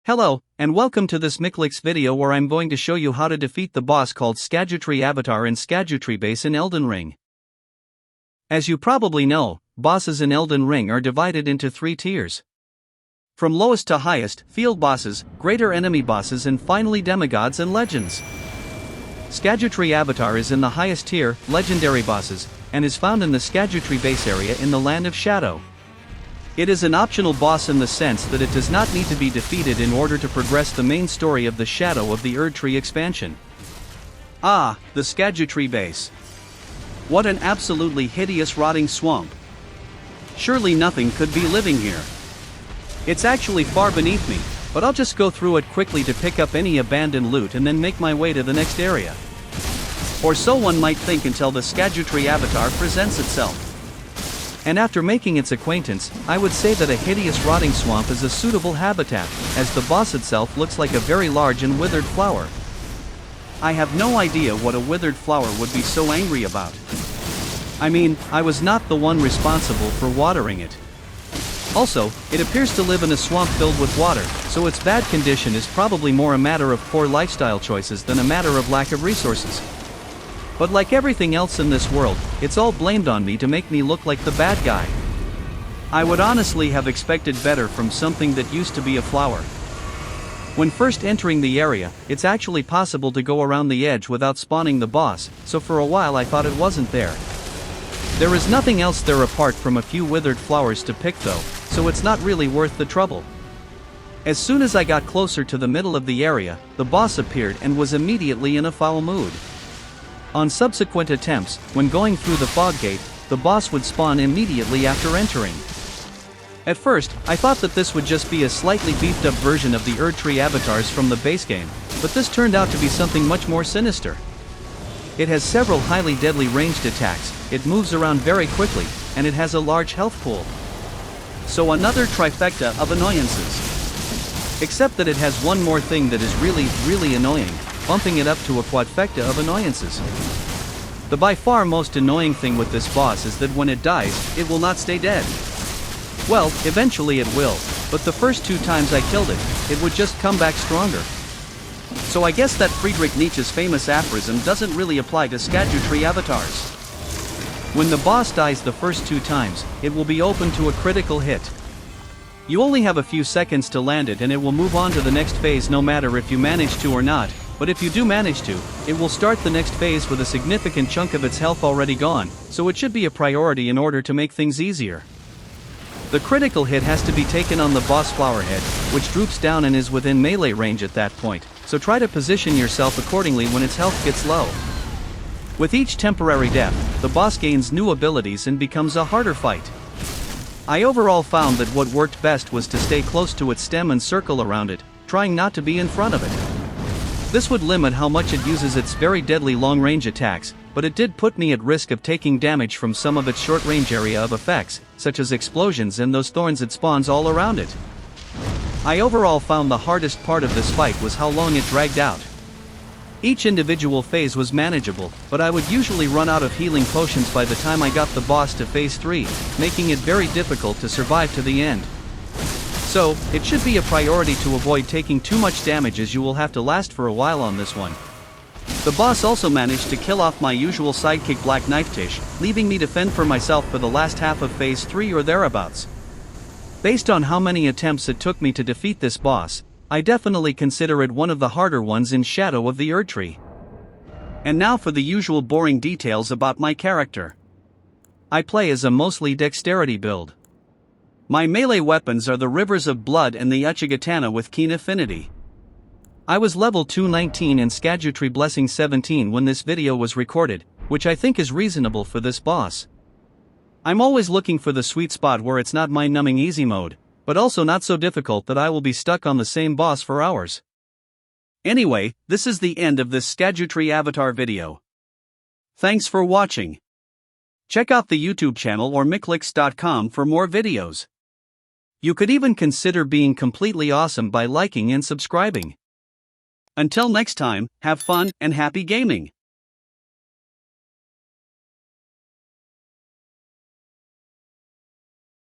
Hello, and welcome to this Miklix video where I'm going to show you how to defeat the boss called Scadutree Avatar in Scadutree Base in Elden Ring. As you probably know, bosses in Elden Ring are divided into 3 tiers. From lowest to highest, field bosses, greater enemy bosses, and finally demigods and legends. Scadutree Avatar is in the highest tier, legendary bosses, and is found in the Scadutree Base area in the Land of Shadow. It is an optional boss in the sense that it does not need to be defeated in order to progress the main story of the Shadow of the Erdtree expansion. Ah, the Scadutree Base. What an absolutely hideous rotting swamp. Surely nothing could be living here. It's actually far beneath me, but I'll just go through it quickly to pick up any abandoned loot and then make my way to the next area. Or so one might think until the Scadutree Avatar presents itself. And after making its acquaintance, I would say that a hideous rotting swamp is a suitable habitat, as the boss itself looks like a very large and withered flower. I have no idea what a withered flower would be so angry about. I mean, I was not the one responsible for watering it. Also, it appears to live in a swamp filled with water, so its bad condition is probably more a matter of poor lifestyle choices than a matter of lack of resources. But like everything else in this world, it's all blamed on me to make me look like the bad guy. I would honestly have expected better from something that used to be a flower. When first entering the area, it's actually possible to go around the edge without spawning the boss, so for a while I thought it wasn't there. There is nothing else there apart from a few withered flowers to pick though, so it's not really worth the trouble. As soon as I got closer to the middle of the area, the boss appeared and was immediately in a foul mood. On subsequent attempts, when going through the fog gate, the boss would spawn immediately after entering. At first, I thought that this would just be a slightly beefed up version of the Erdtree avatars from the base game, but this turned out to be something much more sinister. It has several highly deadly ranged attacks, it moves around very quickly, and it has a large health pool. So another trifecta of annoyances. Except that it has one more thing that is really annoying, bumping it up to a quadfecta of annoyances. The by far most annoying thing with this boss is that when it dies, it will not stay dead. Well, eventually it will, but the first 2 times I killed it, it would just come back stronger. So I guess that Friedrich Nietzsche's famous aphorism doesn't really apply to Scadutree avatars. When the boss dies the first 2 times, it will be open to a critical hit. You only have a few seconds to land it and it will move on to the next phase no matter if you manage to or not. But if you do manage to, it will start the next phase with a significant chunk of its health already gone, so it should be a priority in order to make things easier. The critical hit has to be taken on the boss flowerhead, which droops down and is within melee range at that point, so try to position yourself accordingly when its health gets low. With each temporary death, the boss gains new abilities and becomes a harder fight. I overall found that what worked best was to stay close to its stem and circle around it, trying not to be in front of it. This would limit how much it uses its very deadly long-range attacks, but it did put me at risk of taking damage from some of its short-range area of effects, such as explosions and those thorns it spawns all around it. I overall found the hardest part of this fight was how long it dragged out. Each individual phase was manageable, but I would usually run out of healing potions by the time I got the boss to phase 3, making it very difficult to survive to the end. So, it should be a priority to avoid taking too much damage as you will have to last for a while on this one. The boss also managed to kill off my usual sidekick Black Knife Tish, leaving me to fend for myself for the last half of phase 3 or thereabouts. Based on how many attempts it took me to defeat this boss, I definitely consider it one of the harder ones in Shadow of the Erdtree. And now for the usual boring details about my character. I play as a mostly dexterity build. My melee weapons are the Rivers of Blood and the Uchigatana with keen affinity. I was level 219 and Scadutree Blessing 17 when this video was recorded, which I think is reasonable for this boss. I'm always looking for the sweet spot where it's not mind-numbing easy mode, but also not so difficult that I will be stuck on the same boss for hours. Anyway, this is the end of this Scadutree Avatar video. Thanks for watching. Check out the YouTube channel or Miklix.com for more videos. You could even consider being completely awesome by liking and subscribing. Until next time, have fun and happy gaming!